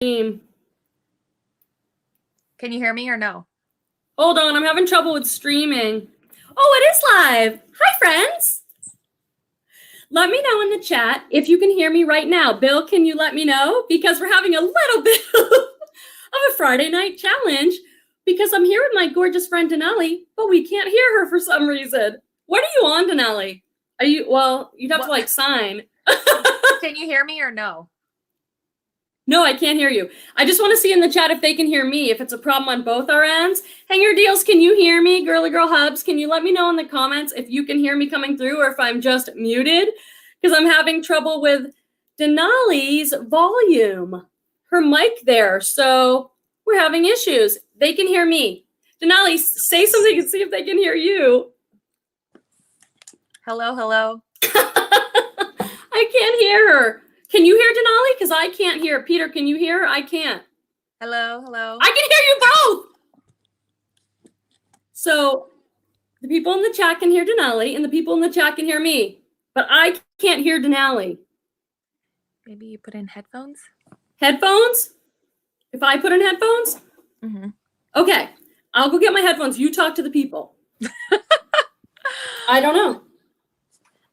Can you hear me or no? Hold on, I'm having trouble with streaming. Oh, it is live. Hi, friends. Let me know in the chat if you can hear me right now. Bill, can you let me know? Because we're having a little bit of a Friday night challenge because I'm here with my gorgeous friend Denali, but we can't hear her for some reason. What are you on, Denali? Are you, well, you'd have to like sign. Can you hear me or no? No, I can't hear you. I just want to see in the chat if they can hear me, if it's a problem on both our ends. Hanger Deals, can you hear me? Girly Girl Hubs, can you let me know in the comments if you can hear me coming through or if I'm just muted? Because I'm having trouble with Denali's volume, her mic there. So we're having issues. They can hear me. Denali, say something and see if they can hear you. Hello, hello. I can't hear her. Can you hear Denali? Because I can't hear. Peter, can you hear her? I can't. Hello, hello. I can hear you both. So the people in the chat can hear Denali and the people in the chat can hear me. But I can't hear Denali. Maybe you put in headphones? Headphones? If I put in headphones? Mm-hmm. Okay. I'll go get my headphones. You talk to the people. I don't know.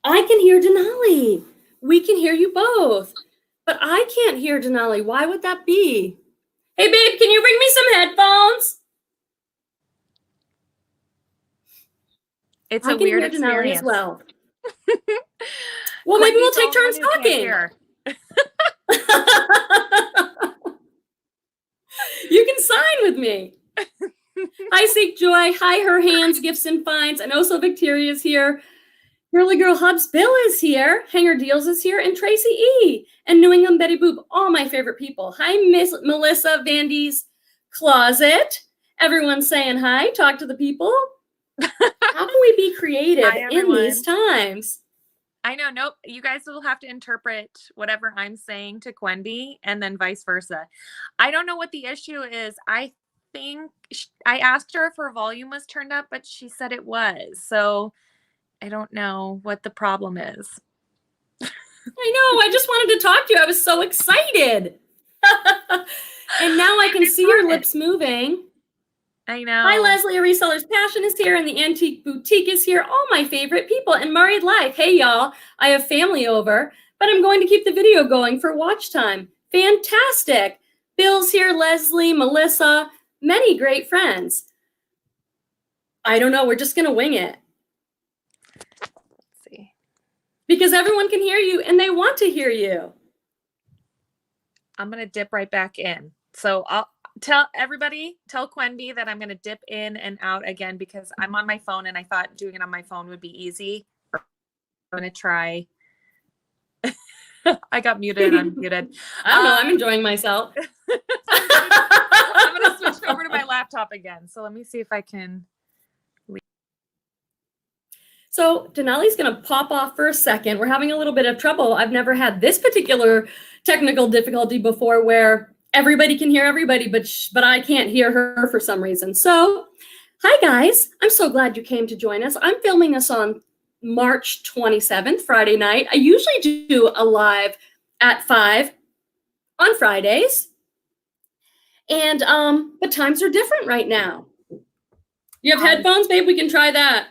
I can hear Denali. We can hear you both. But I can't hear Denali. Why would that be? Hey, babe, can you bring me some headphones? It's a weird experience. As well. Well, maybe we'll take turns talking. You can sign with me. Hi, Seek Joy. Hi, Her Hands, Gifts and Finds. And also Victoria's here. Girly Girl Hubs, Bill is here. Hanger Deals is here. And Tracy E. And New England Betty Boop, all my favorite people. Hi, Miss Melissa Vandy's Closet. Everyone's saying hi. Talk to the people. How can we be creative in these times? I know. Nope. You guys will have to interpret whatever I'm saying to Quendy and then vice versa. I don't know what the issue is. I think I asked her if her volume was turned up, but she said it was. So I don't know what the problem is. I know. I just wanted to talk to you. I was so excited. And now I can see your lips moving. I know. Hi, Leslie. A Reseller's Passion is here, and the Antique Boutique is here. All my favorite people. And Married Life. Hey, y'all. I have family over, but I'm going to keep the video going for watch time. Fantastic. Bill's here. Leslie, Melissa, many great friends. I don't know. We're just going to wing it. Let's see. Because everyone can hear you, and they want to hear you. I'm going to dip right back in. So I'll tell Quenby that I'm going to dip in and out again because I'm on my phone and I thought doing it on my phone would be easy. I'm going to try. I got muted and unmuted. I don't know. I'm enjoying myself. I'm going to switch over to my laptop again. So let me see if I can. So Denali's going to pop off for a second. We're having a little bit of trouble. I've never had this particular technical difficulty before where everybody can hear everybody, but I can't hear her for some reason. So, hi guys. I'm so glad you came to join us. I'm filming this on March 27th, Friday night. I usually do a live at 5 on Fridays. And but times are different right now. You have headphones, babe? We can try that.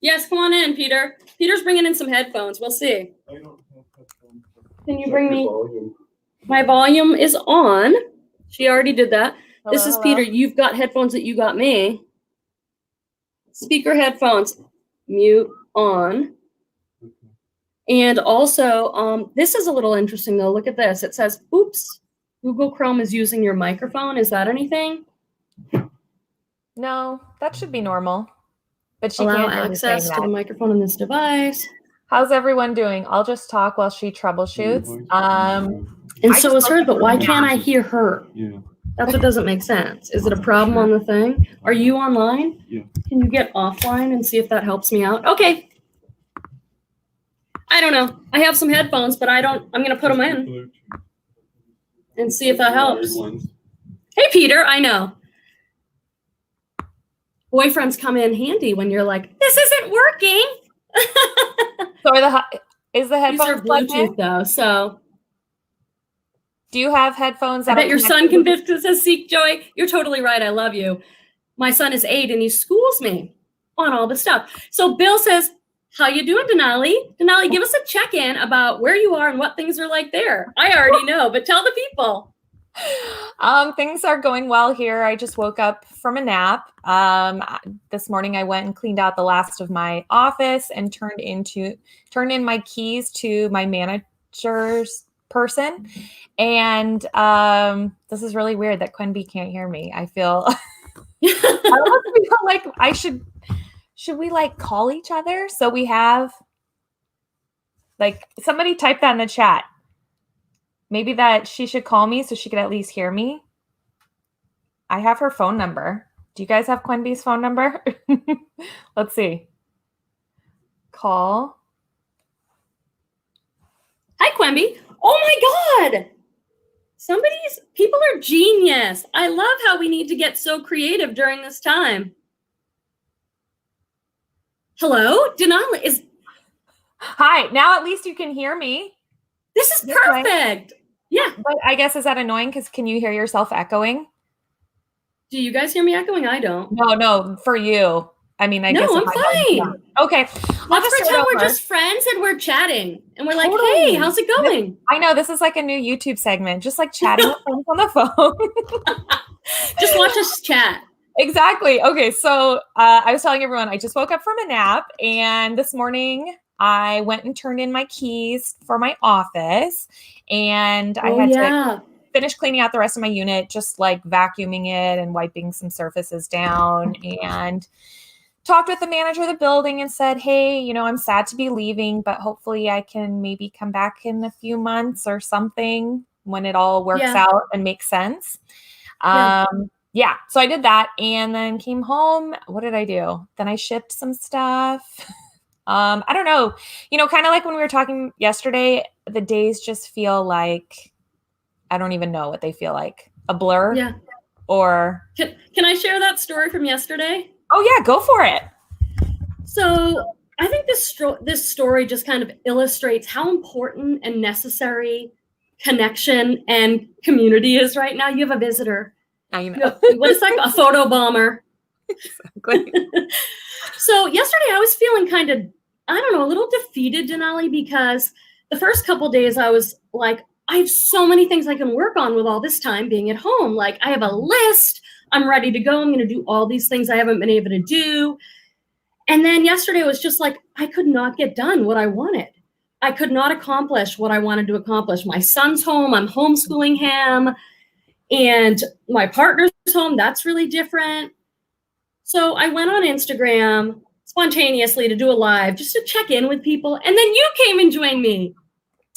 Yes, come on in, Peter. Peter's bringing in some headphones. We'll see. I don't have headphones. Can you bring me? My volume is on. She already did that. Hello, this is Peter. You've got headphones that you got me. Speaker headphones. Mute on. Okay. And also, this is a little interesting, though. Look at this. It says, oops, Google Chrome is using your microphone. Is that anything? No, that should be normal. But she Allow can't access to the microphone on this device. How's everyone doing? I'll just talk while she troubleshoots. And so is hers, but why can't I hear her? Yeah. That's what doesn't make sense. Is it a problem on the thing? Are you online? Yeah. Can you get offline and see if that helps me out? Okay. I don't know. I have some headphones, but I'm going to put them in and see if that helps. Hey, Peter, I know. Boyfriends come in handy when you're like, this isn't working. So is the headphones These are Bluetooth though, so Do you have headphones? I bet your son connect with- convinced says seek joy. You're totally right. I love you. My son is 8 and he schools me on all the stuff. So Bill says, how you doing, Denali? Denali, give us a check-in about where you are and what things are like there. I already know, but tell the people. Things are going well here. I just woke up from a nap. This morning I went and cleaned out the last of my office and turned in my keys to my manager's person. And this is really weird that Quenby can't hear me. I feel I almost feel like should we like call each other so we have like somebody type that in the chat. Maybe that she should call me so she could at least hear me. I have her phone number. Do you guys have Quenby's phone number? Let's see. Call. Hi, Quemby. Oh my God. People are genius. I love how we need to get so creative during this time. Hello, Denali. Hi. Now at least you can hear me. This is perfect. Yeah. But I guess, is that annoying? Because can you hear yourself echoing? Do you guys hear me echoing? I don't. No, for you. I mean, I guess. No, I'm fine. Okay. Let's pretend we're just friends and we're chatting. And we're like, hey, how's it going? I know, this is like a new YouTube segment, just like chatting with friends on the phone. Just watch us chat. Exactly. Okay. So I was telling everyone, I just woke up from a nap. And this morning I went and turned in my keys for my office. And I had to finish cleaning out the rest of my unit, just like vacuuming it and wiping some surfaces down, and talked with the manager of the building and said, hey, I'm sad to be leaving, but hopefully I can maybe come back in a few months or something when it all works out and makes sense. So I did that and then came home. What did I do? Then I shipped some stuff. I don't know, kind of like when we were talking yesterday, the days just feel like, I don't even know what they feel like. A blur? Yeah. Or can I share that story from yesterday? Oh yeah, go for it. So I think this story just kind of illustrates how important and necessary connection and community is right now. You have a visitor. I know. What is that? A photo bomber. Exactly. So yesterday I was feeling kind of, a little defeated, Denali, because the first couple days I was like, I have so many things I can work on with all this time being at home. Like I have a list. I'm ready to go. I'm going to do all these things I haven't been able to do. And then yesterday was just like, I could not get done what I wanted. I could not accomplish what I wanted to accomplish. My son's home. I'm homeschooling him. And my partner's home. That's really different. So I went on Instagram spontaneously to do a live just to check in with people. And then you came and joined me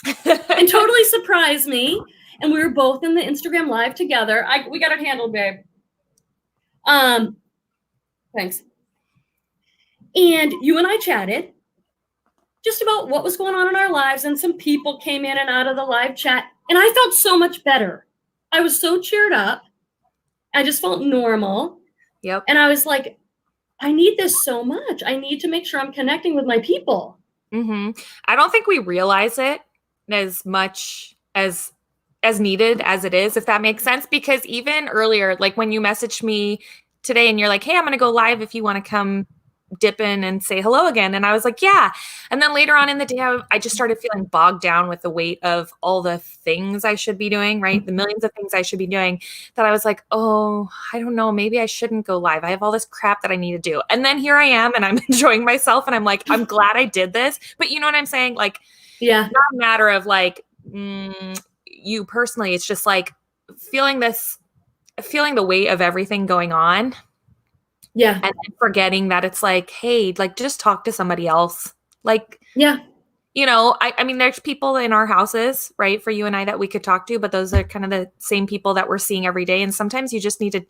and totally surprised me. And we were both in the Instagram live together. We got it handled, babe. Thanks. And you and I chatted just about what was going on in our lives, and some people came in and out of the live chat, and I felt so much better. I was so cheered up. I just felt normal. Yep. And I was like, I need this so much. I need to make sure I'm connecting with my people. Mm-hmm. I don't think we realize it as much as needed as it is, if that makes sense. Because even earlier, like when you messaged me today and you're like, hey, I'm going to go live if you want to come dip in and say hello again. And I was like, yeah. And then later on in the day, I just started feeling bogged down with the weight of all the things I should be doing, right? The millions of things I should be doing, that I was like, oh, I don't know. Maybe I shouldn't go live. I have all this crap that I need to do. And then here I am and I'm enjoying myself. And I'm like, I'm glad I did this. But you know what I'm saying? Like, yeah, not a matter of like, you personally, it's just like feeling the weight of everything going on. Yeah. And then forgetting that it's like, hey, like just talk to somebody else. Like, yeah, I mean, there's people in our houses, right, for you and I that we could talk to, but those are kind of the same people that we're seeing every day. And sometimes you just need to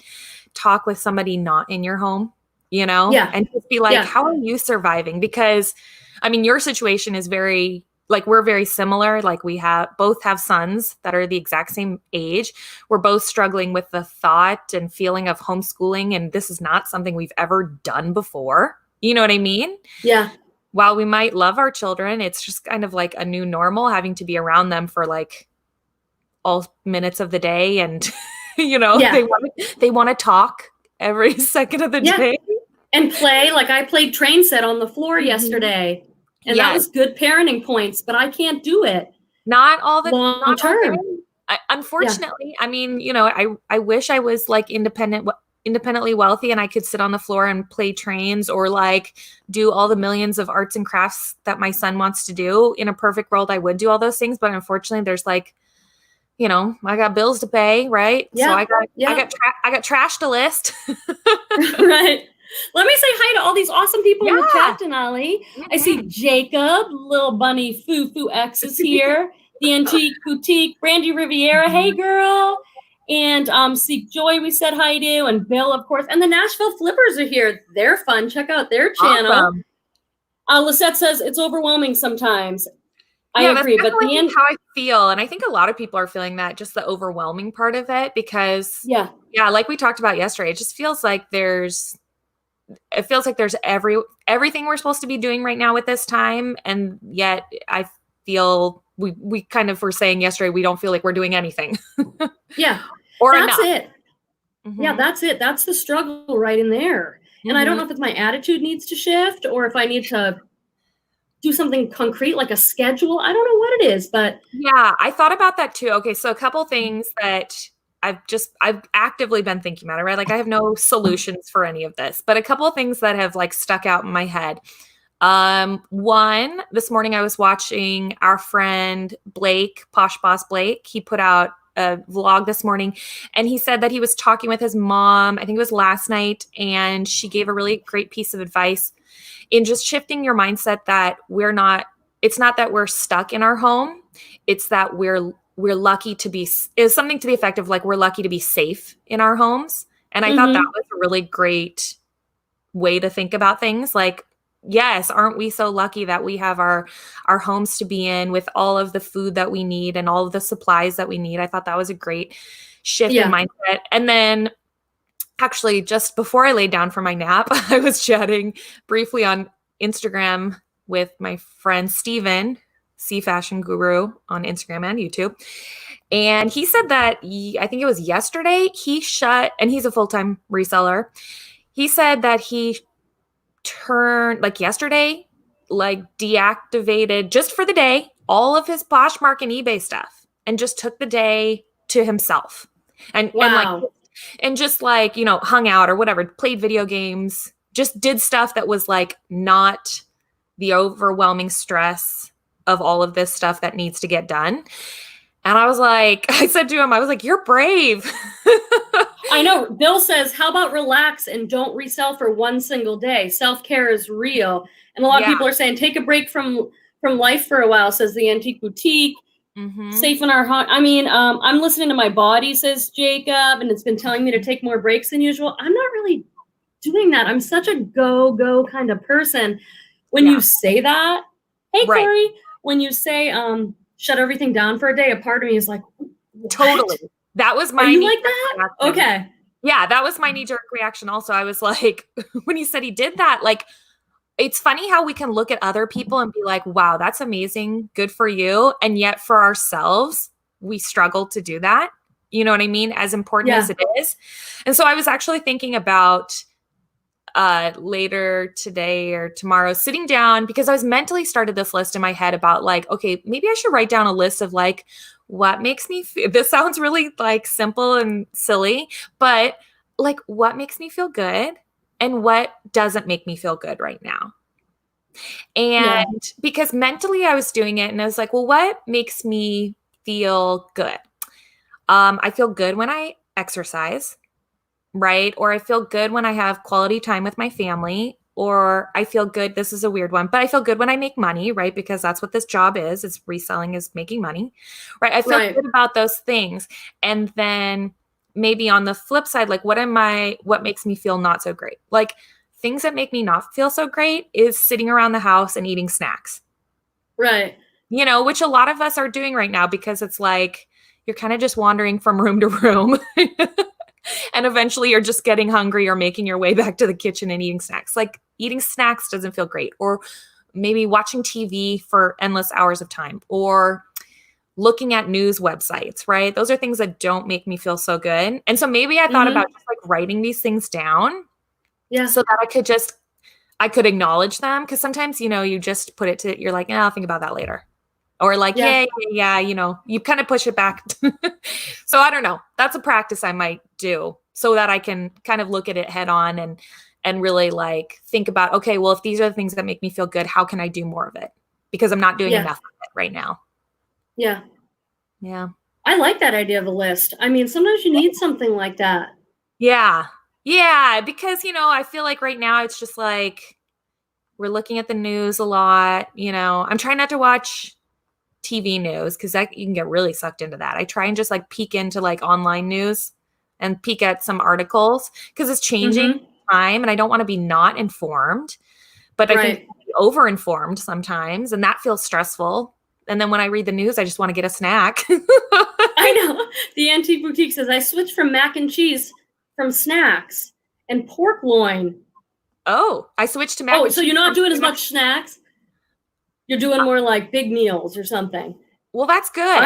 talk with somebody not in your home, and just be like, how are you surviving? Because I mean, your situation is very, like, we're very similar. Like we both have sons that are the exact same age. We're both struggling with the thought and feeling of homeschooling. And this is not something we've ever done before. You know what I mean? Yeah. While we might love our children, it's just kind of like a new normal, having to be around them for like all minutes of the day, and Yeah. they want to talk every second of the Yeah. day. And play. Like I played train set on the floor yesterday, and that was good parenting points, but I can't do it Not all long term. Unfortunately, I mean, I wish I was like independently wealthy and I could sit on the floor and play trains or like do all the millions of arts and crafts that my son wants to do. In a perfect world, I would do all those things, but unfortunately, there's like, I got bills to pay, right? Yeah. So I got trash to list. Right. Let me say hi to all these awesome people in the chat, Denali. Mm-hmm. I see Jacob, Little Bunny Foo X is here. The Antique Boutique, Brandy Riviera, hey girl. And Seek Joy, we said hi to, and Bill, of course. And the Nashville Flippers are here. They're fun. Check out their channel. Awesome. Lisette says it's overwhelming sometimes. I agree, but the end, how I feel, and I think a lot of people are feeling that, just the overwhelming part of it, because like we talked about yesterday, it just feels like there's everything we're supposed to be doing right now with this time, and yet I feel we kind of were saying yesterday we don't feel like we're doing anything. Or that's enough. it. Mm-hmm. Yeah, that's it. That's the struggle right in there. Mm-hmm. And I don't know if it's my attitude needs to shift or if I need to do something concrete like a schedule. I don't know what it is, but I thought about that too. Okay, so a couple things that I've actively been thinking about it, right? Like I have no solutions for any of this, but a couple of things that have like stuck out in my head. One, this morning I was watching our friend Blake, Posh Boss Blake. He put out a vlog this morning and he said that he was talking with his mom, I think it was last night, and she gave a really great piece of advice in just shifting your mindset that it's not that we're stuck in our home. It's that we're lucky to be, is something to the effect of like, we're lucky to be safe in our homes. And I thought that was a really great way to think about things. Like, yes, aren't we so lucky that we have our homes to be in with all of the food that we need and all of the supplies that we need? I thought that was a great shift in mindset. And then actually, just before I laid down for my nap, I was chatting briefly on Instagram with my friend Steven, C Fashion Guru on Instagram and YouTube. And he said that I think it was yesterday, and he's a full-time reseller. He said that he deactivated just for the day all of his Poshmark and eBay stuff and just took the day to himself and just like, hung out or whatever, played video games, just did stuff that was like not the overwhelming stress of all of this stuff that needs to get done. And I said to him, I was like, you're brave. I know. Bill says, how about relax and don't resell for one single day? Self-care is real. And a lot of people are saying, take a break from life for a while, says the Antique Boutique. Safe in our home. I mean, I'm listening to my body, says Jacob, and it's been telling me to take more breaks than usual. I'm not really doing that. I'm such a go kind of person. When you say that, hey, Corey, when you say shut everything down for a day, a part of me is like, what? Totally. That was my like that? Reaction. Okay. Yeah, that was my knee-jerk reaction also. I was like, when he said he did that, like, it's funny how we can look at other people and be like, wow, that's amazing. Good for you. And yet for ourselves, we struggle to do that. You know what I mean? As important as it is. And so I was actually thinking about later today or tomorrow, sitting down, because I was mentally started this list in my head about like, okay, maybe I should write down a list of like, what makes me feel, this sounds really like simple and silly, but like what makes me feel good and what doesn't make me feel good right now. And because mentally I was doing it and I was like, well, what makes me feel good? I feel good when I exercise, right? Or I feel good when I have quality time with my family, or I feel good. This is a weird one, but I feel good when I make money, right? Because that's what this job is reselling, is making money, right? I feel good about those things. And then maybe on the flip side, like what makes me feel not so great? Like things that make me not feel so great is sitting around the house and eating snacks. Right. Which a lot of us are doing right now, because it's like, you're kind of just wandering from room to room. And eventually you're just getting hungry or making your way back to the kitchen and eating snacks. Like eating snacks doesn't feel great. Or maybe watching TV for endless hours of time. Or looking at news websites, right? Those are things that don't make me feel so good. And so maybe I thought about just like writing these things down so that I could acknowledge them. Cause sometimes, you just put it to, you're like, I'll think about that later. Or like, yeah, you kind of push it back. So I don't know. That's a practice I might do so that I can kind of look at it head on and really like think about, okay, well, if these are the things that make me feel good, how can I do more of it? Because I'm not doing enough of it right now. Yeah. Yeah. I like that idea of a list. I mean, sometimes you need something like that. Yeah. Yeah. Because, I feel like right now it's just like we're looking at the news a lot. I'm trying not to watch TV news because you can get really sucked into that. I try and just like peek into like online news and peek at some articles because it's changing time and I don't want to be not informed, but I think over-informed sometimes and that feels stressful. And then when I read the news, I just want to get a snack. I know. The Antique Boutique says, I switched from mac and cheese from snacks and pork loin. Oh, I switched to mac and cheese. Oh, so you're not doing as much snacks? You're doing more like big meals or something. Well, that's good.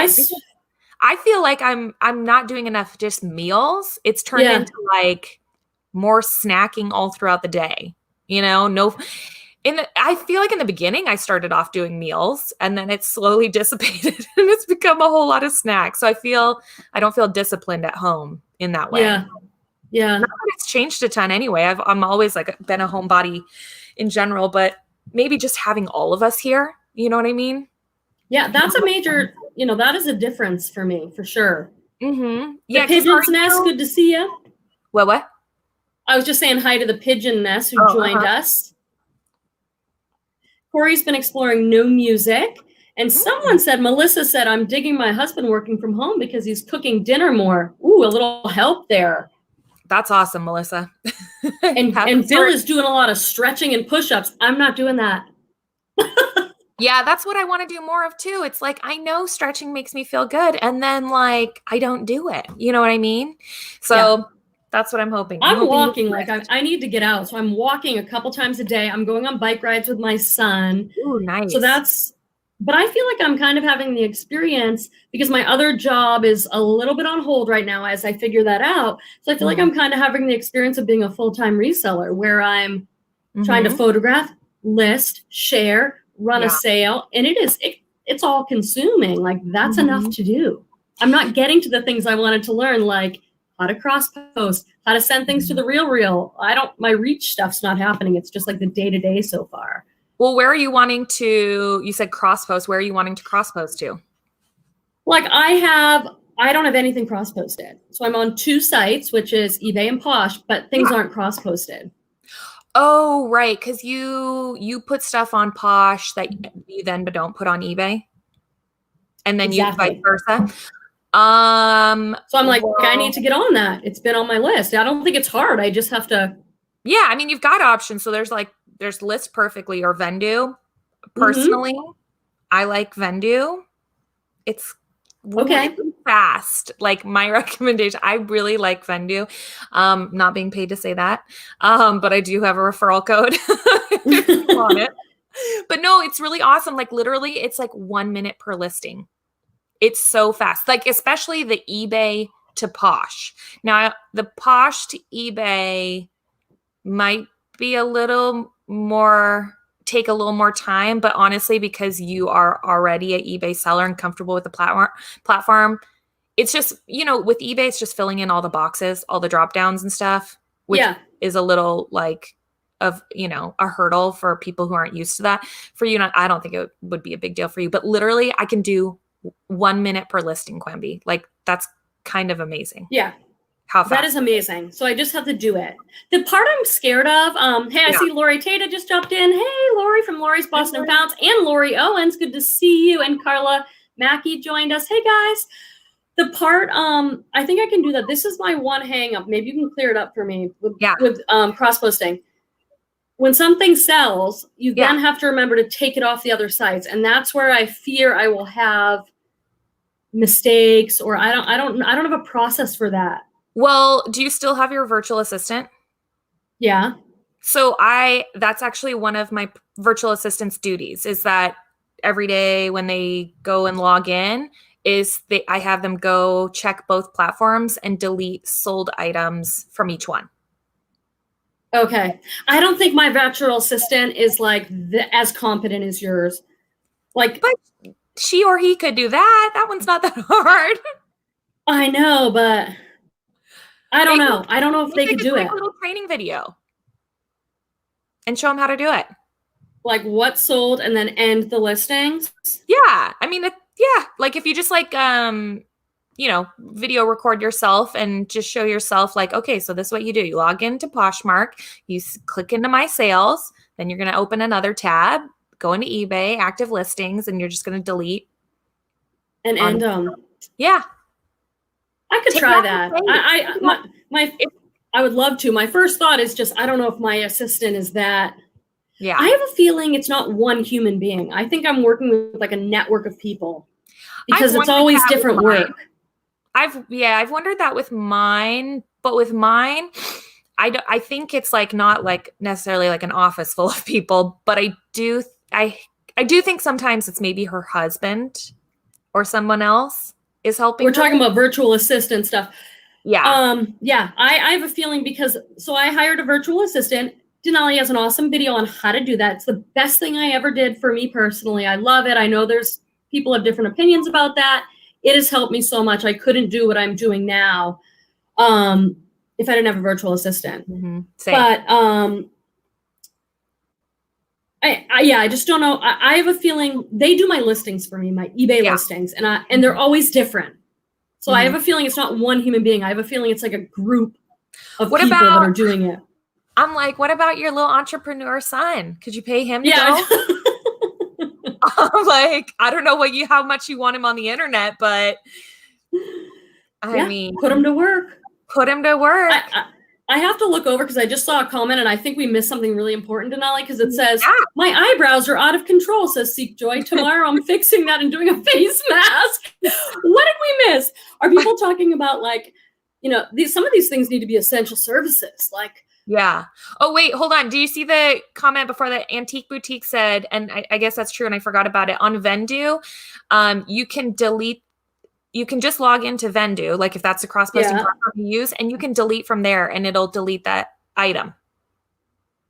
I feel like I'm not doing enough just meals. It's turned into like more snacking all throughout the day. I feel like in the beginning I started off doing meals and then it's slowly dissipated and it's become a whole lot of snacks. So I don't feel disciplined at home in that way. Yeah. Yeah. Not that it's changed a ton anyway. I'm always like been a homebody in general, but maybe just having all of us here, you know what I mean? Yeah, that's a major, that is a difference for me, for sure. Mm-hmm. Yeah, the Pigeon's Nest, good to see you. What? I was just saying hi to the Pigeon Nest who joined us. Corey's been exploring no music. And someone said, Melissa said, I'm digging my husband working from home because he's cooking dinner more. Ooh, a little help there. That's awesome, Melissa. And Bill is doing a lot of stretching and push-ups. I'm not doing that. Yeah, that's what I want to do more of too. It's like, I know stretching makes me feel good. And then like, I don't do it. You know what I mean? So that's what I'm hoping. I'm walking like I need to get out. So I'm walking a couple times a day. I'm going on bike rides with my son. Ooh, nice. So but I feel like I'm kind of having the experience because my other job is a little bit on hold right now as I figure that out. So I feel like I'm kind of having the experience of being a full-time reseller where I'm trying to photograph, list, share, run a sale. And it's all consuming. Like that's enough to do. I'm not getting to the things I wanted to learn, like how to cross post, how to send things to the real. My reach stuff's not happening. It's just like the day-to-day so far. Well, where are you wanting to, you said cross post, where are you wanting to cross post to? Like I don't have anything cross posted. So I'm on 2 sites, which is eBay and Posh, but things aren't cross posted. Oh, right. Cause you put stuff on Posh that you then don't put on eBay. And then you vice versa. So I'm like, I need to get on that. It's been on my list. I don't think it's hard. I just have to. Yeah. I mean, you've got options. So there's List Perfectly or Vendoo. Personally, I like Vendoo. It's really fast. Like my recommendation, I really like Vendoo. Not being paid to say that. But I do have a referral code if you want it. But no, it's really awesome. Like literally it's like 1 minute per listing. It's so fast. Like especially the eBay to Posh. Now the Posh to eBay might be take a little more time, but honestly, because you are already an eBay seller and comfortable with the platform, it's just, with eBay, it's just filling in all the boxes, all the drop downs and stuff, which is a little like of, a hurdle for people who aren't used to that. For you, I don't think it would be a big deal for you, but literally I can do 1 minute per listing, Quimby. Like that's kind of amazing. Yeah. How fast. That is amazing. So I just have to do it. The part I'm scared of, hey, I see Lori Tata just jumped in. Hey, Lori from Lori's Boston Founds and Lori Owens. Good to see you. And Carla Mackey joined us. Hey, guys. The part, I think I can do that. This is my one hang up. Maybe you can clear it up for me with cross-posting. When something sells, you then have to remember to take it off the other sites. And that's where I fear I will have mistakes or I don't have a process for that. Well, do you still have your virtual assistant? Yeah. So that's actually one of my virtual assistant's duties is that every day when they go and log in, is I have them go check both platforms and delete sold items from each one. Okay. I don't think my virtual assistant is like as competent as yours. Like, but she or he could do that. That one's not that hard. I know, but I don't know. I don't know if they could do it. A little training video and show them how to do it. Like what sold and then end the listings. Yeah. I mean, yeah. Like if you just like, video record yourself and just show yourself like, okay, so this is what you do. You log into Poshmark, you click into my sales, then you're going to open another tab, go into eBay, active listings, and you're just going to delete. And end them. Yeah. I could try that. I would love to. My first thought is just, I don't know if my assistant is that. Yeah. I have a feeling it's not one human being. I think I'm working with like a network of people because it's always different work. I've wondered that with mine, but with mine, I think it's like not like necessarily like an office full of people, but I do think sometimes it's maybe her husband or someone else is helping. We're talking about virtual assistant stuff. Yeah. I have a feeling because I hired a virtual assistant. Denali has an awesome video on how to do that. It's the best thing I ever did for me personally. I love it. I know there's people have different opinions about that. It has helped me so much. I couldn't do what I'm doing now if I didn't have a virtual assistant. Mm-hmm. But I just don't know. I have a feeling they do my listings for me, my eBay listings, and they're always different. So I have a feeling it's not one human being. I have a feeling it's like a group of people that are doing it. I'm like, what about your little entrepreneur son? Could you pay him to go? I'm like, I don't know how much you want him on the internet, but I mean, put him to work. Put him to work. I have to look over because I just saw a comment and I think we missed something really important, Denali, because it says, my eyebrows are out of control, says Seek Joy. Tomorrow I'm fixing that and doing a face mask. What did we miss? Are people talking about like, some of these things need to be essential services, like. Yeah. Oh, wait, hold on. Do you see the comment before that Antique Boutique said, and I guess that's true, and I forgot about it, on Vendu, you can just log into Vendu, like if that's the cross-posting platform you use, and you can delete from there, and it'll delete that item.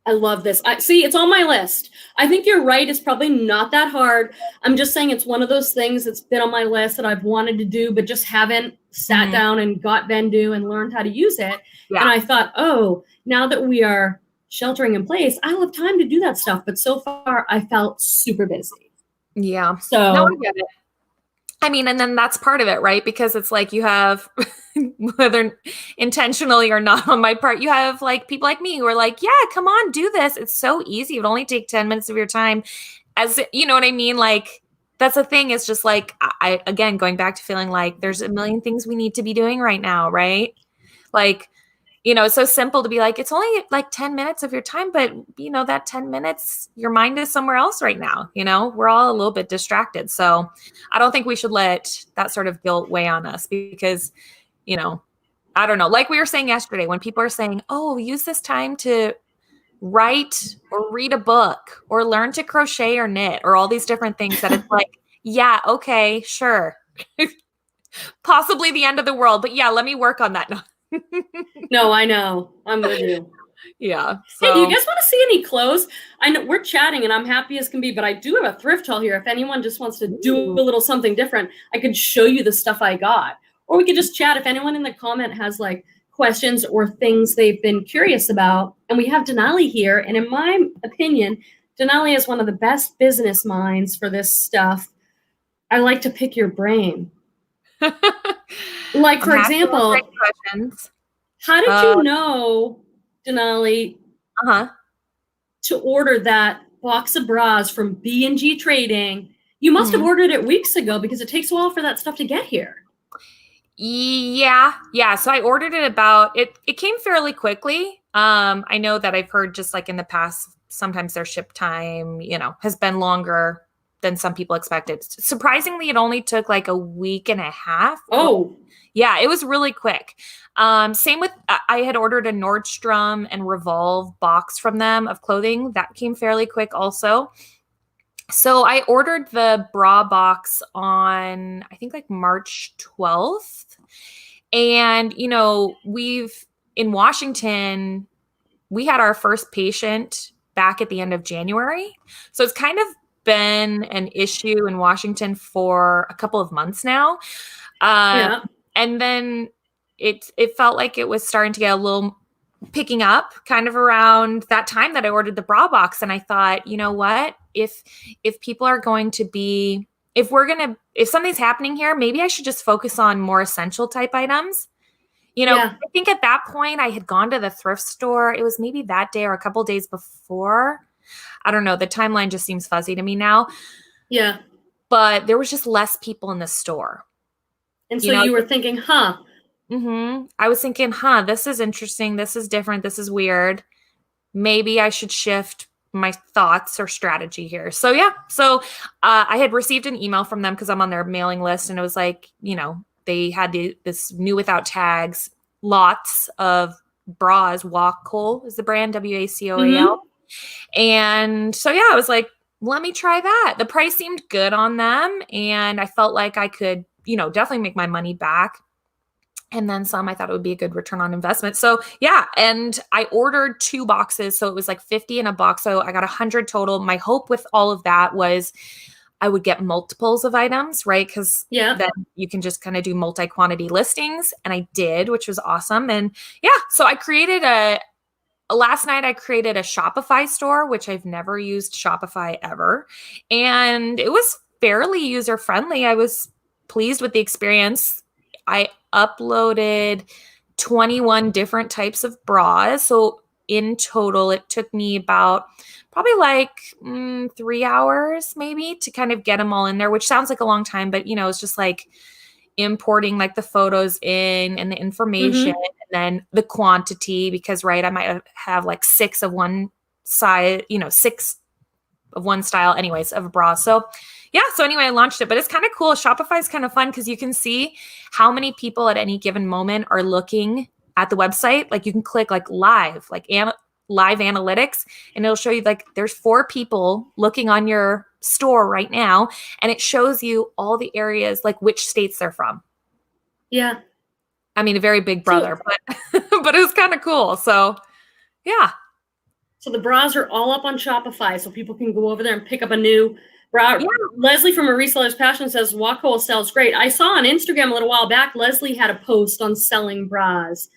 I love this. See, it's on my list. I think you're right. It's probably not that hard. I'm just saying it's one of those things that's been on my list that I've wanted to do, but just haven't sat down and got Vendu and learned how to use it. Yeah. And I thought, now that we are sheltering in place, I'll have time to do that stuff. But so far, I felt super busy. Yeah. So no, I get it. I mean, and then that's part of it, right? Because it's like you have, whether intentionally or not on my part, you have like people like me who are like, yeah, come on, do this. It's so easy. It would only take 10 minutes of your time. As you know what I mean? Like, that's the thing. It's just like, again, going back to feeling like there's a million things we need to be doing right now, right? Like, it's so simple to be like, it's only like 10 minutes of your time, but that 10 minutes, your mind is somewhere else right now. We're all a little bit distracted. So I don't think we should let that sort of guilt weigh on us because, I don't know, like we were saying yesterday, when people are saying, oh, use this time to write or read a book or learn to crochet or knit or all these different things that it's like, yeah, okay, sure. Possibly the end of the world, but yeah, let me work on that. No, I know. I'm with you. Yeah. So. Hey, do you guys want to see any clothes? I know we're chatting and I'm happy as can be, but I do have a thrift haul here. If anyone just wants to do a little something different, I could show you the stuff I got. Or we could just chat. If anyone in the comment has like questions or things they've been curious about. And we have Denali here. And in my opinion, Denali is one of the best business minds for this stuff. I like to pick your brain. Like, for example, how did you know, Denali, to order that box of bras from B&G Trading? You must have ordered it weeks ago because it takes a while for that stuff to get here. Yeah. So I ordered it it came fairly quickly. I know that I've heard just like in the past, sometimes their ship time, has been longer than some people expected. Surprisingly, it only took like a week and a half. Oh, yeah, it was really quick. Same with, I had ordered a Nordstrom and Revolve box from them of clothing. That came fairly quick also. So I ordered the bra box on, I think like March 12th. And, in Washington, we had our first patient back at the end of January. So it's kind of been an issue in Washington for a couple of months now. Yeah. And then it felt like it was starting to get a little picking up kind of around that time that I ordered the bra box. And I thought, you know what, if people are going to be, if something's happening here, maybe I should just focus on more essential type items. Yeah. I think at that point I had gone to the thrift store. It was maybe that day or a couple days before. I don't know. The timeline just seems fuzzy to me now. Yeah. But there was just less people in the store. And so you were thinking, I was thinking, this is interesting. This is different. This is weird. Maybe I should shift my thoughts or strategy here. So yeah. So I had received an email from them because I'm on their mailing list, and it was like, they had this new without tags, lots of bras. Wacol is the brand, WACOAL. And so yeah, I was like, let me try that. The price seemed good on them, and I felt like I could, definitely make my money back. And then some. I thought it would be a good return on investment. So yeah, and I ordered 2 boxes. So it was like 50 in a box. So I got 100 total. My hope with all of that was I would get multiples of items, right? Because then you can just kind of do multi-quantity listings. And I did, which was awesome. And yeah, so I created last night I created a Shopify store, which I've never used Shopify ever. And it was fairly user-friendly. I was pleased with the experience. I uploaded 21 different types of bras. So in total, it took me about probably like 3 hours maybe to kind of get them all in there, which sounds like a long time, but it's just like importing like the photos in and the information and then the quantity, because I might have like 6 of one size, 6 of one style anyways of a bra. So yeah. So anyway, I launched it, but it's kind of cool. Shopify is kind of fun because you can see how many people at any given moment are looking at the website. Like you can click like live, live analytics, and it'll show you like there's 4 people looking on your store right now. And it shows you all the areas, like which states they're from. Yeah. I mean, a very big brother, but it was kind of cool. So yeah. So the bras are all up on Shopify, so people can go over there and pick up a new bra. Yeah. Leslie from A Reseller's Passion says Wacol sells great. I saw on Instagram a little while back, Leslie had a post on selling bras.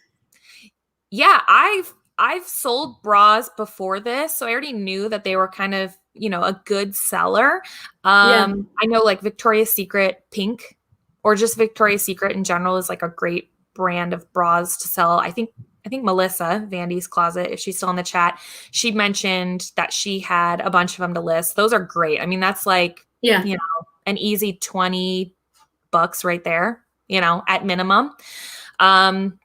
Yeah, I've sold bras before this, so I already knew that they were kind of, a good seller. I know like Victoria's Secret Pink, or just Victoria's Secret in general, is like a great brand of bras to sell. I think Melissa, Vandy's Closet, if she's still in the chat, she mentioned that she had a bunch of them to list. Those are great. I mean, that's like, an easy $20 right there, at minimum.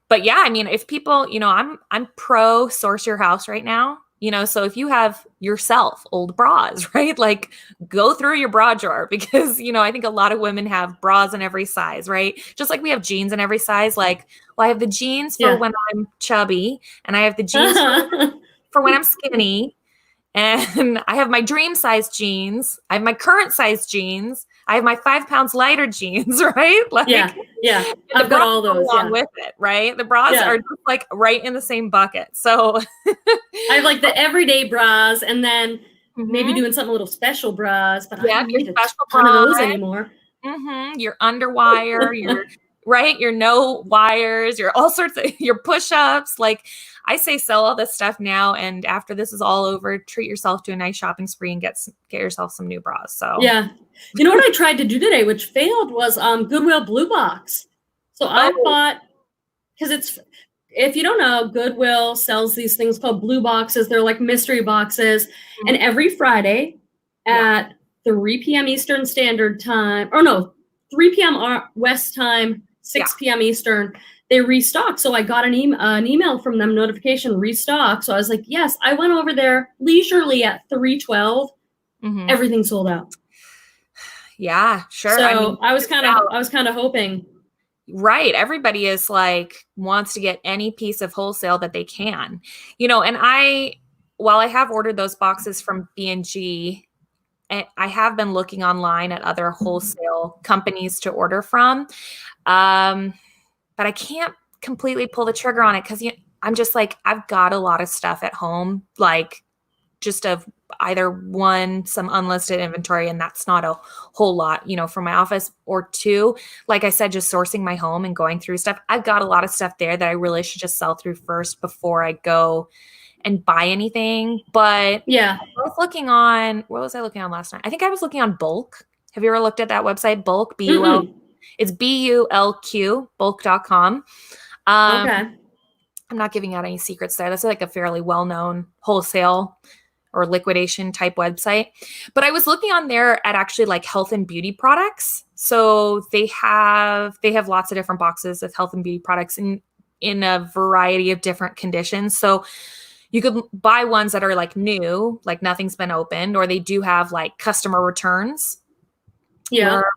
But yeah, I mean, if people, I'm pro source your house right now, so if you have yourself old bras, right? Like go through your bra drawer, because, I think a lot of women have bras in every size, right? Just like we have jeans in every size. Like, well, I have the jeans for when I'm chubby, and I have the jeans for when I'm skinny, and I have my dream size jeans. I have my current size jeans. I have my 5 pounds lighter jeans, right? Like, yeah. I've got all those along with it, right? The bras are just like right in the same bucket. So I have like the everyday bras, and then maybe doing something a little special bras, but I don't need a ton of those anymore. Your underwire, your no wires, your all sorts of your push-ups. Like I say, sell all this stuff now, and after this is all over, treat yourself to a nice shopping spree and get yourself some new bras. So yeah. You know what I tried to do today, which failed, was Goodwill Bluebox. So I bought, because if you don't know, Goodwill sells these things called blue boxes. They're like mystery boxes. And every Friday at 3 p.m. Eastern Standard Time, 3 p.m. West Time, 6 p.m. Eastern, they restock. So I got an email from them, notification, restock. So I was like, yes, I went over there leisurely at 3:12. Everything sold out. Yeah, sure. So I was kind of hoping. Right. Everybody is like wants to get any piece of wholesale that they can, and while I have ordered those boxes from B&G, I have been looking online at other wholesale companies to order from. But I can't completely pull the trigger on it because I'm just like, I've got a lot of stuff at home, like just of either one, some unlisted inventory, and that's not a whole lot, for my office, or two, like I said, just sourcing my home and going through stuff. I've got a lot of stuff there that I really should just sell through first before I go and buy anything. But Yeah. I was looking on, what was I looking on last night? I think I was looking on Bulk. Have you ever looked at that website, Bulk? B-U-L? It's BULQ, bulk.com. Okay. I'm not giving out any secrets there. That's like a fairly well-known wholesale or liquidation type website. But I was looking on there at actually like health and beauty products. So they have lots of different boxes of health and beauty products in a variety of different conditions. So you could buy ones that are like new, like nothing's been opened, or they do have like customer returns. Yeah. Where,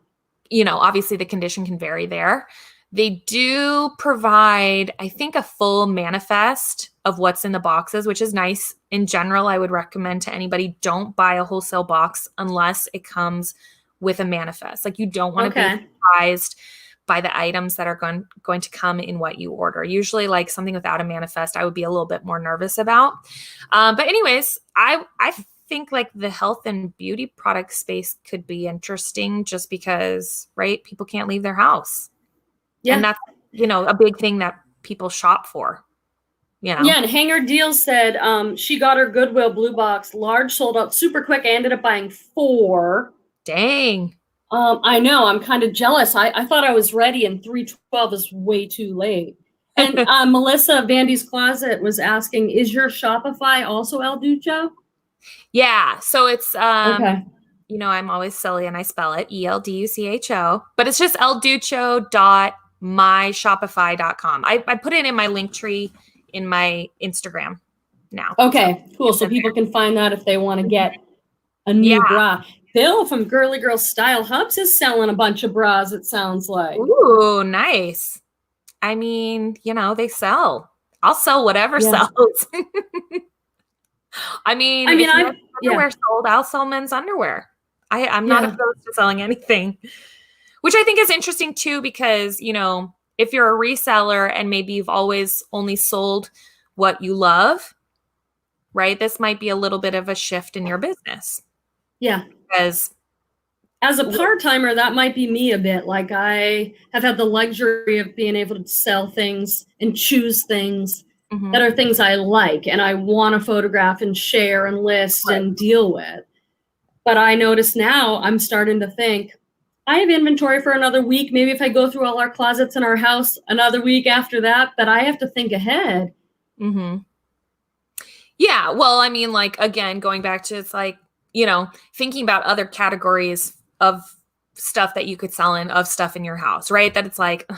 obviously the condition can vary there. They do provide, I think, a full manifest of what's in the boxes, which is nice. In general, I would recommend to anybody, don't buy a wholesale box unless it comes with a manifest. Like, you don't want to be surprised by the items that are going to come in what you order. Usually, like something without a manifest, I would be a little bit more nervous about. But anyways, I think like the health and beauty product space could be interesting just because, right, people can't leave their house. Yeah. And that's, a big thing that people shop for. Yeah, and Hanger Deals said she got her Goodwill Bluebox large, sold out super quick. I ended up buying 4. Dang. I know. I'm kind of jealous. I thought I was ready, and 312 is way too late. And Melissa Vandy's Closet was asking, is your Shopify also El Ducho? Yeah. So it's, okay. I'm always silly and I spell it ELDUCHO, but it's just elducho.myshopify.com. I put it in my link tree in my Instagram now. Okay, cool. So people can find that if they want to get a new bra. Bill from Girly Girl Style Hubs is selling a bunch of bras, it sounds like. Ooh, nice. I mean, they sell. I'll sell whatever sells. I mean, if underwear sold, I'll sell men's underwear. I'm not opposed to selling anything, which I think is interesting too, because, if you're a reseller and maybe you've always only sold what you love, right? This might be a little bit of a shift in your business. Yeah. Because as a part-timer, that might be me a bit. Like, I have had the luxury of being able to sell things and choose things that are things I like and I want to photograph and share and list and deal with. But I notice now I'm starting to think, I have inventory for another week. Maybe if I go through all our closets in our house another week after that, but I have to think ahead. Mm-hmm. Yeah. Well, I mean, like, again, going back to, it's like, thinking about other categories of stuff that you could sell of stuff in your house, right? That it's like,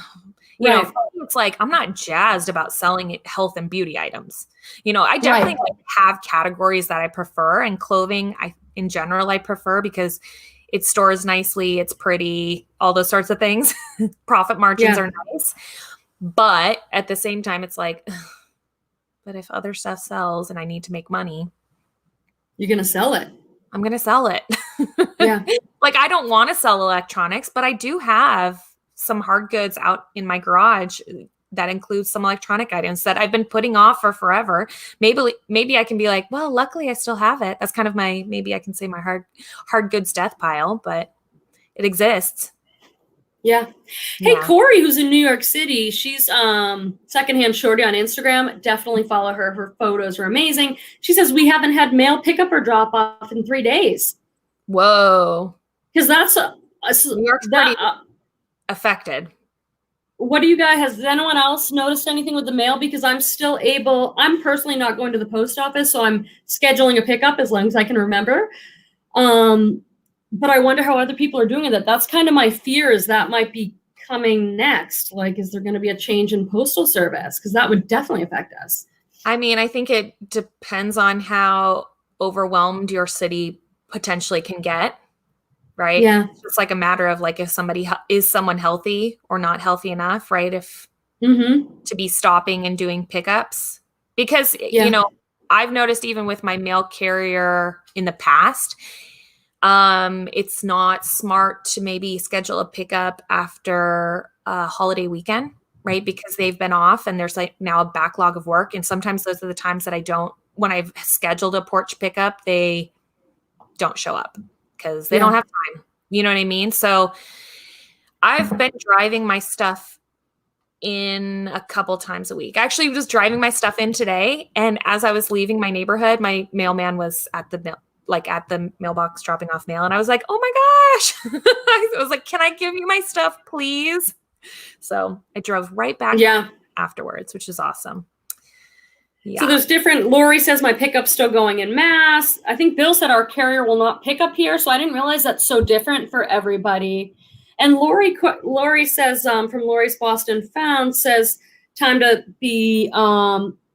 it's like, I'm not jazzed about selling health and beauty items. I definitely have categories that I prefer, and clothing, in general, I prefer because it stores nicely, it's pretty, all those sorts of things. Profit margins are nice. But at the same time, it's like, but if other stuff sells and I need to make money, you're going to sell it. I'm going to sell it. Yeah. Like, I don't want to sell electronics, but I do have some hard goods out in my garage that includes some electronic items that I've been putting off for forever. Maybe I can be like, well, luckily I still have it. That's kind of maybe I can say my hard goods death pile, but it exists. Yeah. Hey, Corey, who's in New York City, she's Secondhand Shorty on Instagram. Definitely follow her. Her photos are amazing. She says, we haven't had mail pickup or drop off in 3 days. Whoa. Because that's New York's pretty affected. What do you guys, has anyone else noticed anything with the mail? Because I'm personally not going to the post office, so I'm scheduling a pickup as long as I can remember. But I wonder how other people are doing it. That's kind of my fear, is that might be coming next. Like, is there going to be a change in postal service? Because that would definitely affect us. I mean, I think it depends on how overwhelmed your city potentially can get. Right. Yeah. It's just like a matter of like, if someone healthy or not healthy enough, right? If to be stopping and doing pickups, because, I've noticed even with my mail carrier in the past, It's not smart to maybe schedule a pickup after a holiday weekend, right? Because they've been off and there's like now a backlog of work. And sometimes those are the times that when I've scheduled a porch pickup, they don't show up because they don't have time. You know what I mean? So I've been driving my stuff in a couple times a week. I actually was driving my stuff in today. And as I was leaving my neighborhood, my mailman was at the mailbox dropping off mail. And I was like, oh my gosh. I was like, can I give you my stuff, please? So I drove right back afterwards, which is awesome. Yeah. So there's different, Lori says my pickup's still going in Mass. I think Bill said our carrier will not pick up here. So I didn't realize that's so different for everybody. And Lori says, from Lori's Boston Found, says time to be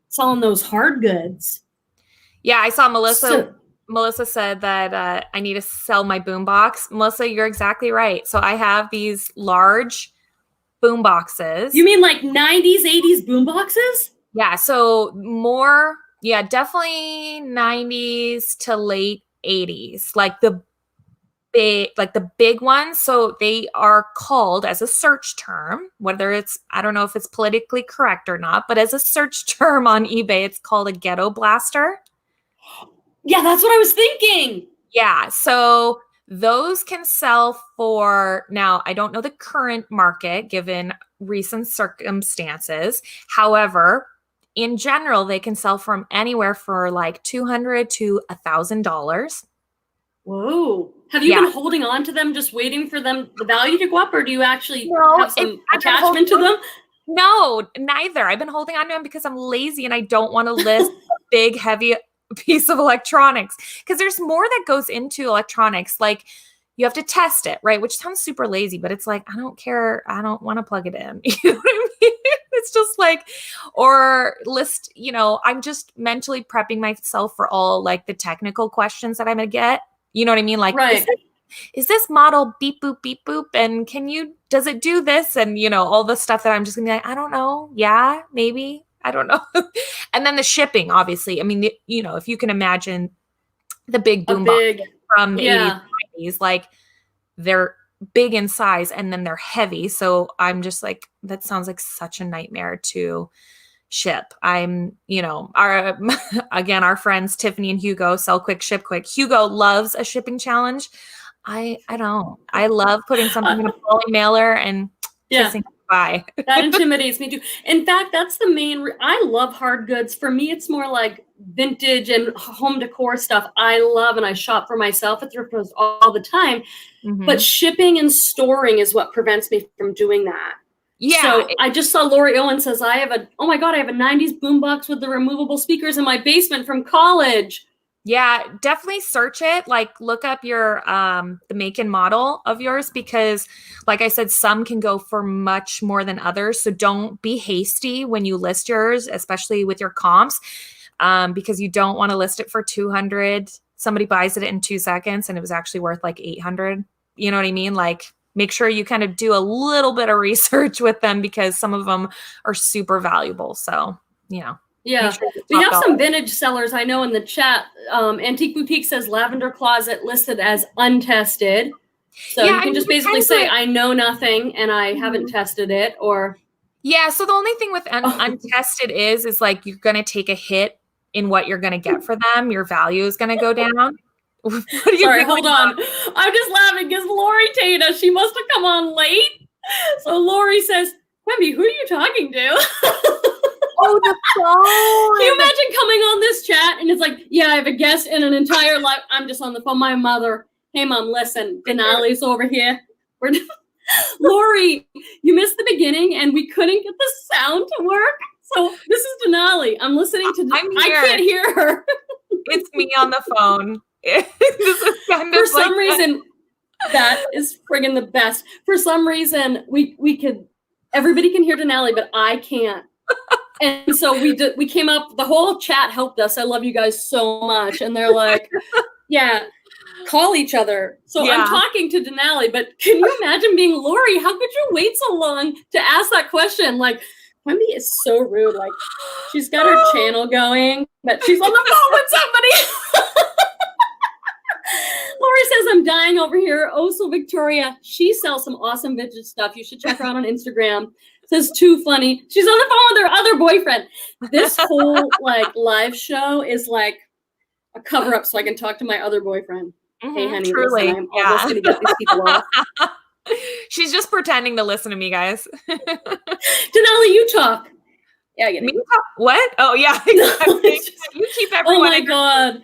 selling those hard goods. Yeah, I saw Melissa. Melissa said that I need to sell my boombox. Melissa, you're exactly right. So I have these large boom boxes. You mean like 90s, 80s boom boxes? Yeah. So more, definitely 90s to late 80s, like the big ones. So they are called as a search term, whether it's, I don't know if it's politically correct or not, but as a search term on eBay, it's called a ghetto blaster. Yeah, that's what I was thinking. Yeah. So those can sell for, now I don't know the current market given recent circumstances. However, in general, they can sell from anywhere for like $200 to $1,000. Whoa. Have you been holding on to them, just waiting for them, the value to go up, or do you actually have some attachment to them? No, neither. I've been holding on to them because I'm lazy and I don't want to list a big, heavy piece of electronics, because there's more that goes into electronics. Like you have to test it, right? Which sounds super lazy, but it's like, I don't care. I don't want to plug it in. You know what I mean? It's just like, or list, I'm just mentally prepping myself for all like the technical questions that I'm going to get. You know what I mean? Like, right. Is this model beep, boop, beep, boop? And does it do this? And, all the stuff that I'm just gonna be like, I don't know. Yeah, maybe. I don't know. And then the shipping, obviously. I mean, if you can imagine the big boom box from the 80s, 90s, like they're big in size and then they're heavy. So I'm just like, that sounds like such a nightmare to ship. I'm, our friends Tiffany and Hugo sell quick, ship quick. Hugo loves a shipping challenge. I don't. I love putting something in a poly mailer and kissing goodbye. That intimidates me too. In fact, that's the main. I love hard goods. For me, it's more like vintage and home decor stuff. I love and I shop for myself at Thrift Stores all the time. Mm-hmm. But shipping and storing is what prevents me from doing that. Yeah. So I just saw Lori Owen says, I have a 90s boombox with the removable speakers in my basement from college. Yeah, definitely search it. Like look up your, the make and model of yours, because like I said, some can go for much more than others. So don't be hasty when you list yours, especially with your comps, because you don't want to list it for 200. Somebody buys it in 2 seconds and it was actually worth like 800. You know what I mean? Like, make sure you kind of do a little bit of research with them because some of them are super valuable. So, Yeah. Sure we have some vintage sellers I know in the chat. Antique Boutique says Lavender Closet listed as untested. So you can just basically say, I know nothing and I haven't tested it, or. Yeah. So the only thing with untested is like, you're going to take a hit in what you're going to get for them. Your value is going to go down. Sorry, hold on. I'm just laughing because Lori Tata, she must have come on late. So Lori says, Wemby, who are you talking to? Oh, the phone. Can you imagine coming on this chat and it's like, yeah, I have a guest in an entire life. I'm just on the phone. My mother. Hey, Mom, listen, Denali's over here. Lori, you missed the beginning and we couldn't get the sound to work. So this is Denali. I'm listening to I can't hear her. It's me on the phone. This is kind of for some reason, that is friggin' the best. For some reason, we could, everybody can hear Denali, but I can't. And so we came up, the whole chat helped us. I love you guys so much. And they're like, yeah, call each other. So I'm talking to Denali, but can you imagine being Lori? How could you wait so long to ask that question? Like, Wemby is so rude. Like, she's got her channel going, but she's on the phone with somebody. Lori says I'm dying over here. Oh, so Victoria, she sells some awesome vintage stuff. You should check her out on Instagram. Says too funny. She's on the phone with her other boyfriend. This whole like live show is like a cover up so I can talk to my other boyfriend. Hey, honey, truly. listen, I'm just gonna get these people off. She's just pretending to listen to me, guys. Denali, you talk. Yeah, I get it. Me talk? What? Oh yeah, exactly. You keep everyone. Oh my God.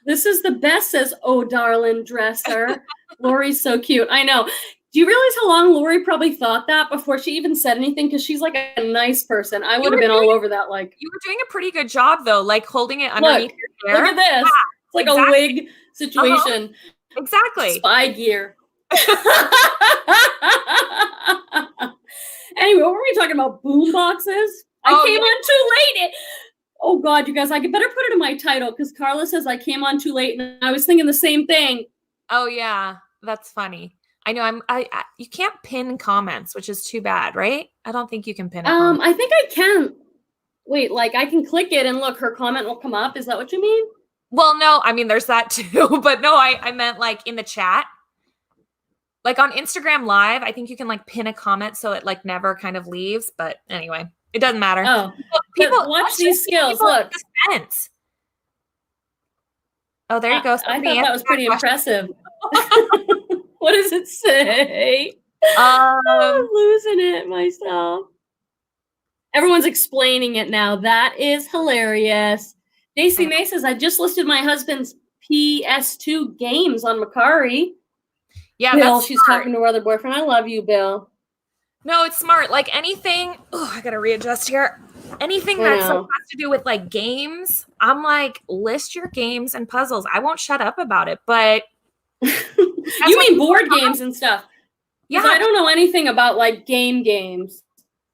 This is the best, says Oh Darling Dresser. Lori's so cute. I know. Do you realize how long Lori probably thought that before she even said anything? Because she's like a nice person. I would have been all over that. Like, you were doing a pretty good job though, like holding it underneath your hair. Look at this. Yeah, it's like a wig situation. Exactly. Spy gear. Anyway, what were we talking about? Boom boxes? I came on too late. Oh God, you guys, I could better put it in my title because Carla says I came on too late, and I was thinking the same thing. Oh yeah, that's funny. I know. You can't pin comments, which is too bad, right? I don't think you can pin. I think I can. Wait, like I can click it and look, her comment will come up. Is that what you mean? Well, no, I mean, there's that too, but no, I meant like in the chat. Like on Instagram Live, I think you can like pin a comment so it like never kind of leaves. But anyway, it doesn't matter. Oh, people watch these skills. Look. Suspense. Oh, there you go. I thought that was pretty impressive. What does it say? I'm losing it myself. Everyone's explaining it now. That is hilarious. Daisy May says, I just listed my husband's PS2 games on Macari. Yeah, Bill, she's talking to her other boyfriend. I love you, Bill. No, it's smart. Like anything. Oh, I gotta readjust here. Anything that's like, has to do with like games, I'm like, list your games and puzzles. I won't shut up about it, but you mean board games and stuff? Yeah, I don't know anything about like games.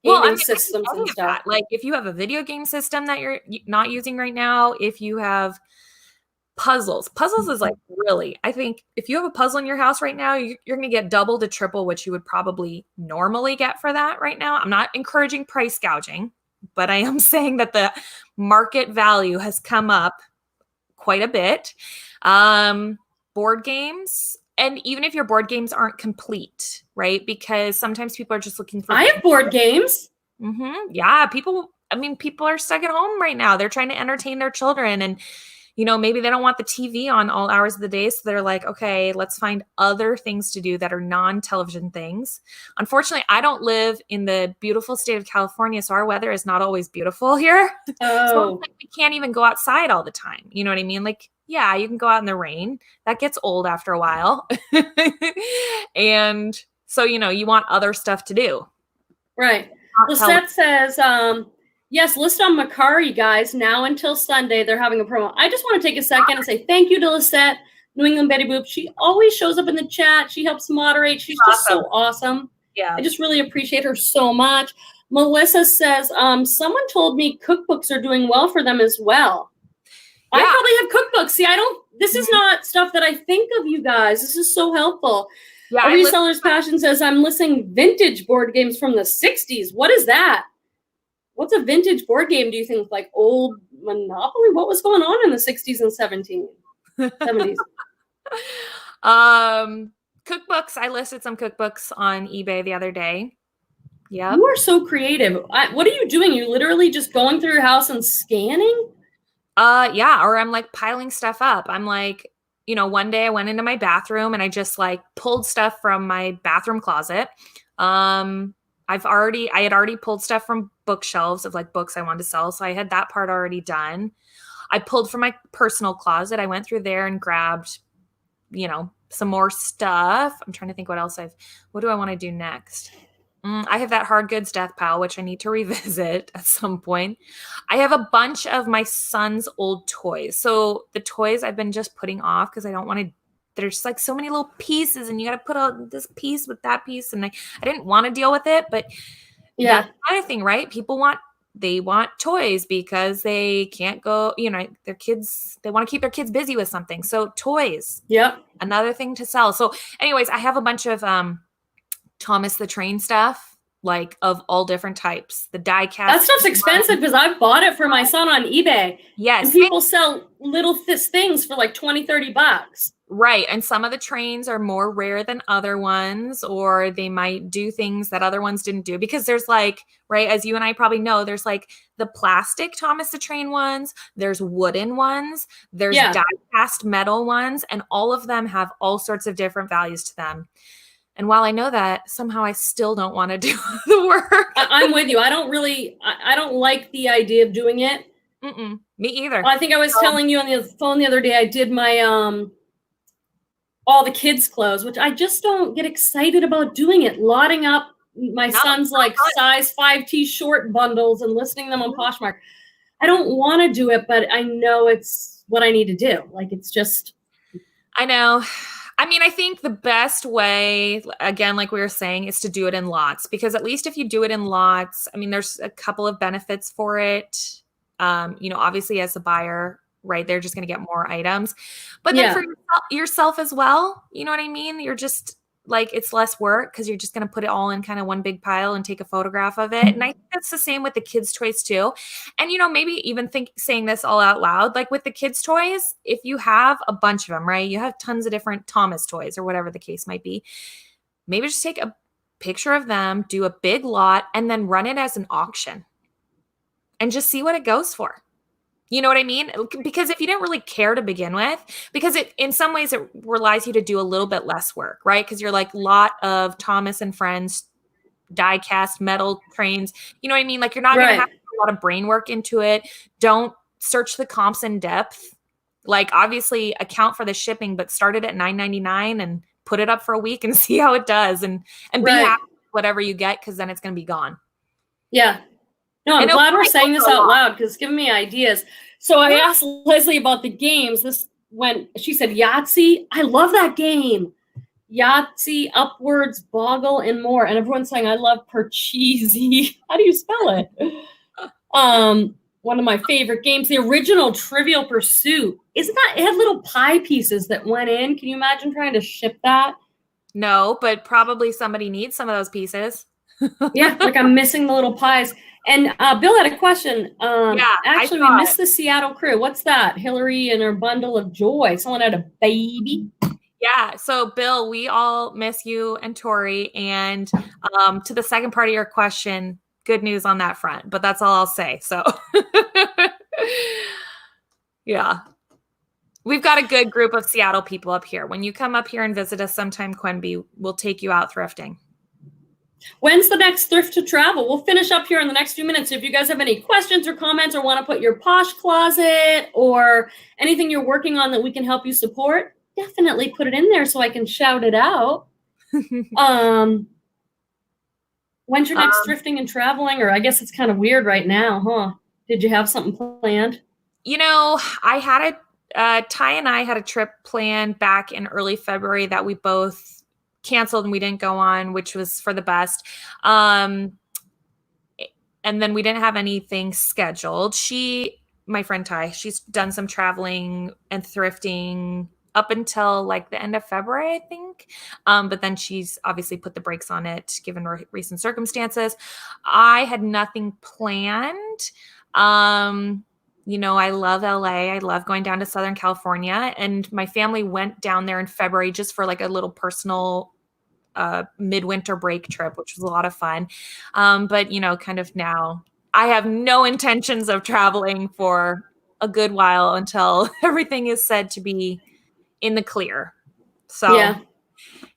Gaming systems and stuff. Like if you have a video game system that you're not using right now, if you have puzzles is like really, I think if you have a puzzle in your house right now, you're going to get double to triple what you would probably normally get for that right now. I'm not encouraging price gouging, but I am saying that the market value has come up quite a bit. Board games, and even if your board games aren't complete, right? Because sometimes people are just looking for. I have board games. Mm-hmm. Yeah, people are stuck at home right now. They're trying to entertain their children, and maybe they don't want the TV on all hours of the day. So they're like, okay, let's find other things to do that are non-television things. Unfortunately, I don't live in the beautiful state of California, so our weather is not always beautiful here. Oh. So like, we can't even go outside all the time. You know what I mean? Like, yeah, you can go out in the rain. That gets old after a while. And so, you want other stuff to do. Right. Lisette says, yes, list on Macari, guys. Now until Sunday, they're having a promo. I just want to take a second and say thank you to Lisette, New England Betty Boop. She always shows up in the chat. She helps moderate. She's just so awesome. Yeah. I just really appreciate her so much. Melissa says, someone told me cookbooks are doing well for them as well. Yeah. I probably have cookbooks. See, this is not stuff that I think of, you guys. This is so helpful. Yeah, a Reseller's Passion says, I'm listing vintage board games from the 60s. What is that? What's a vintage board game, do you think? Like old Monopoly? What was going on in the 60s and 70s? Cookbooks. I listed some cookbooks on eBay the other day. Yeah. You are so creative. What are you doing? You literally just going through your house and scanning? Yeah. Or I'm like piling stuff up. I'm like, one day I went into my bathroom and I just like pulled stuff from my bathroom closet. I had already pulled stuff from bookshelves of like books I wanted to sell. So I had that part already done. I pulled from my personal closet. I went through there and grabbed, some more stuff. I'm trying to think what do I want to do next? I have that hard goods death pile, which I need to revisit at some point. I have a bunch of my son's old toys. So the toys I've been just putting off because I don't want to. There's like so many little pieces and you got to put on this piece with that piece. And I didn't want to deal with it, but yeah, that's kind of thing, right? People want toys because they can't go, their kids, they want to keep their kids busy with something. So toys, another thing to sell. So anyways, I have a bunch of, Thomas the Train stuff, like of all different types. The die cast. That stuff's expensive because I bought it for my son on eBay. Yes. And people sell little things for like $20-$30. Right. And some of the trains are more rare than other ones, or they might do things that other ones didn't do, because there's like, right, as you and I probably know, there's like the plastic Thomas the Train ones, there's wooden ones, there's Yeah. die cast metal ones, and all of them have all sorts of different values to them. And while I know that, somehow I still don't want to do the work. I'm with you. I don't like the idea of doing it. Me either. I think I was telling you on the phone the other day, I did my all the kids' clothes, which I just don't get excited about doing it. Lotting up my son's like size 5T short bundles and listing them on Poshmark. I don't want to do it, but I know it's what I need to do. Like, it's just. I know. I mean, I think the best way, again, like we were saying, is to do it in lots, because at least if you do it in lots, I mean, there's a couple of benefits for it. Obviously as a buyer, right, they're just going to get more items, but then for yourself as well, you know what I mean? You're just like, it's less work because you're just going to put it all in kind of one big pile and take a photograph of it. And I think that's the same with the kids' toys too. And, maybe even saying this all out loud, like with the kids' toys, if you have a bunch of them, right, you have tons of different Thomas toys or whatever the case might be, maybe just take a picture of them, do a big lot, and then run it as an auction and just see what it goes for. You know what I mean? Because if you didn't really care to begin with, because in some ways it relies you to do a little bit less work, right? Because you're like lot of Thomas and Friends die cast metal trains. You know what I mean? Like, you're not going to have to put a lot of brain work into it. Don't search the comps in depth. Like, obviously account for the shipping, but start it at $9.99 and put it up for a week and see how it does, and be happy with whatever you get, because then it's going to be gone. Yeah. No, I'm glad we're saying this out loud, because it's giving me ideas. So I asked Leslie about the games. She said Yahtzee. I love that game. Yahtzee, Upwards, Boggle, and more. And everyone's saying, I love Parcheesi. How do you spell it? One of my favorite games, the original Trivial Pursuit. It had little pie pieces that went in. Can you imagine trying to ship that? No, but probably somebody needs some of those pieces. Yeah, like I'm missing the little pies. And Bill had a question. Actually, we missed the Seattle crew. What's that? Hillary and her bundle of joy. Someone had a baby. Yeah. So, Bill, we all miss you and Tori. And to the second part of your question, good news on that front. But that's all I'll say. So, yeah. We've got a good group of Seattle people up here. When you come up here and visit us sometime, Quenby, we'll take you out thrifting. When's the next Thrift to Travel? We'll finish up here in the next few minutes. If you guys have any questions or comments, or want to put your Posh closet or anything you're working on that we can help you support, definitely put it in there so I can shout it out. When's your next thrifting and traveling? Or I guess it's kind of weird right now, huh? Did you have something planned? I had Ty and I had a trip planned back in early February that we both canceled and we didn't go on, which was for the best. And then we didn't have anything scheduled. My friend Ty, she's done some traveling and thrifting up until like the end of February, I think. But then she's obviously put the brakes on it given recent circumstances. I had nothing planned. I love LA. I love going down to Southern California, and my family went down there in February just for like a little personal midwinter break trip, which was a lot of fun. But kind of now I have no intentions of traveling for a good while until everything is said to be in the clear. So,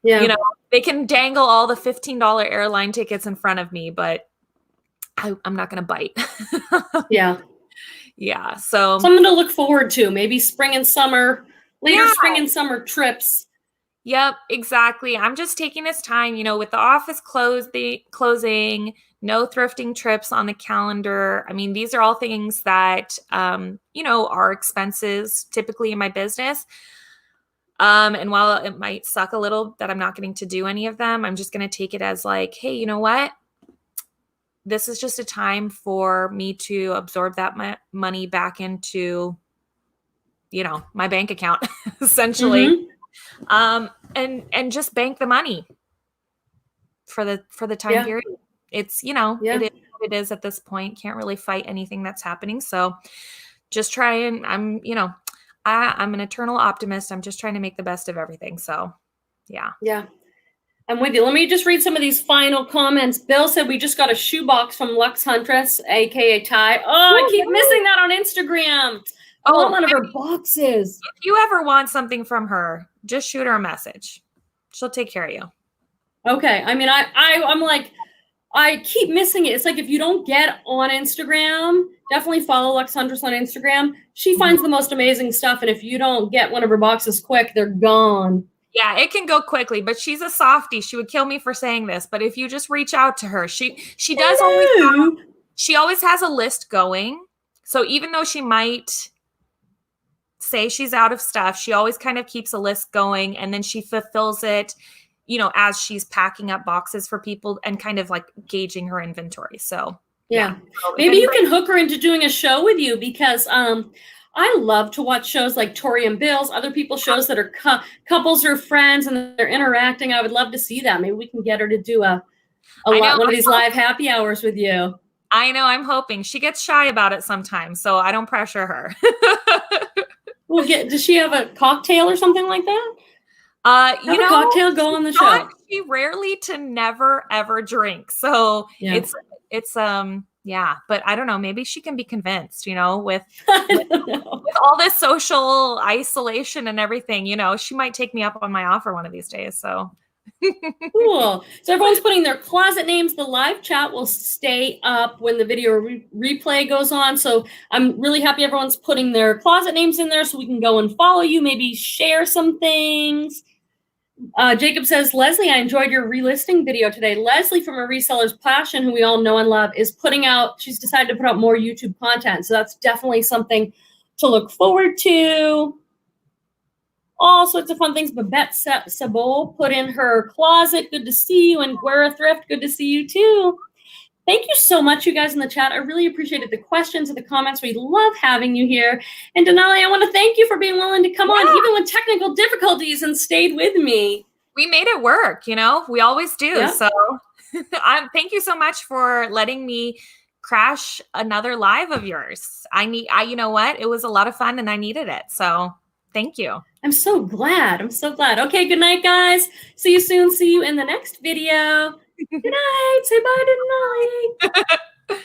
they can dangle all the $15 airline tickets in front of me, but I'm not going to bite. Yeah. Yeah. So something to look forward to, maybe spring and summer, spring and summer trips. Yep, exactly. I'm just taking this time, with the office closing, no thrifting trips on the calendar. I mean, these are all things that, are expenses typically in my business. And while it might suck a little that I'm not getting to do any of them, I'm just going to take it as like, hey, you know what? This is just a time for me to absorb that money back into, my bank account, essentially. Mm-hmm. And just bank the money for the time period. It's, it is what it is at this point. Can't really fight anything that's happening. So just try and I'm an eternal optimist. I'm just trying to make the best of everything. So yeah. Yeah. I'm with you. Let me just read some of these final comments. Bill said we just got a shoebox from Lux Huntress, aka Ty. Oh, I keep missing that on Instagram. I want one of her boxes. If you ever want something from her, just shoot her a message. She'll take care of you. Okay. I mean, I'm like, I keep missing it. It's like if you don't get on Instagram, definitely follow Lux Huntress on Instagram. She finds the most amazing stuff, and if you don't get one of her boxes quick, they're gone. Yeah, it can go quickly, but she's a softie. She would kill me for saying this, but if you just reach out to her, she always has a list going. So even though she might say she's out of stuff, she always kind of keeps a list going, and then she fulfills it, as she's packing up boxes for people and kind of like gauging her inventory. So yeah. So maybe you can hook her into doing a show with you, because I love to watch shows like Tori and Bill's, other people's shows that are couples or friends and they're interacting. I would love to see that. Maybe we can get her to do one of these live happy hours with you. I know. I'm hoping. She gets shy about it sometimes, so I don't pressure her. Does she have a cocktail or something like that? A cocktail go on the show. She rarely to never ever drink. So yeah. it's yeah, but I don't know. Maybe she can be convinced, with all this social isolation and everything, she might take me up on my offer one of these days. So cool. So everyone's putting their closet names. The live chat will stay up when the video replay goes on. So I'm really happy everyone's putting their closet names in there so we can go and follow you, maybe share some things. Jacob says, Leslie, I enjoyed your relisting video today. Leslie from A Reseller's Passion, who we all know and love, she's decided to put out more YouTube content. So that's definitely something to look forward to. All sorts of fun things. Babette Sabol put in her closet. Good to see you. And Guerra Thrift, good to see you too. Thank you so much, you guys in the chat. I really appreciated the questions and the comments. We love having you here. And Denali, I want to thank you for being willing to come on, even with technical difficulties, and stayed with me. We made it work, we always do. Yeah. So thank you so much for letting me crash another live of yours. You know what? It was a lot of fun and I needed it. So thank you. I'm so glad. Okay, good night, guys. See you soon. See you in the next video. Good night. Say bye to Denali.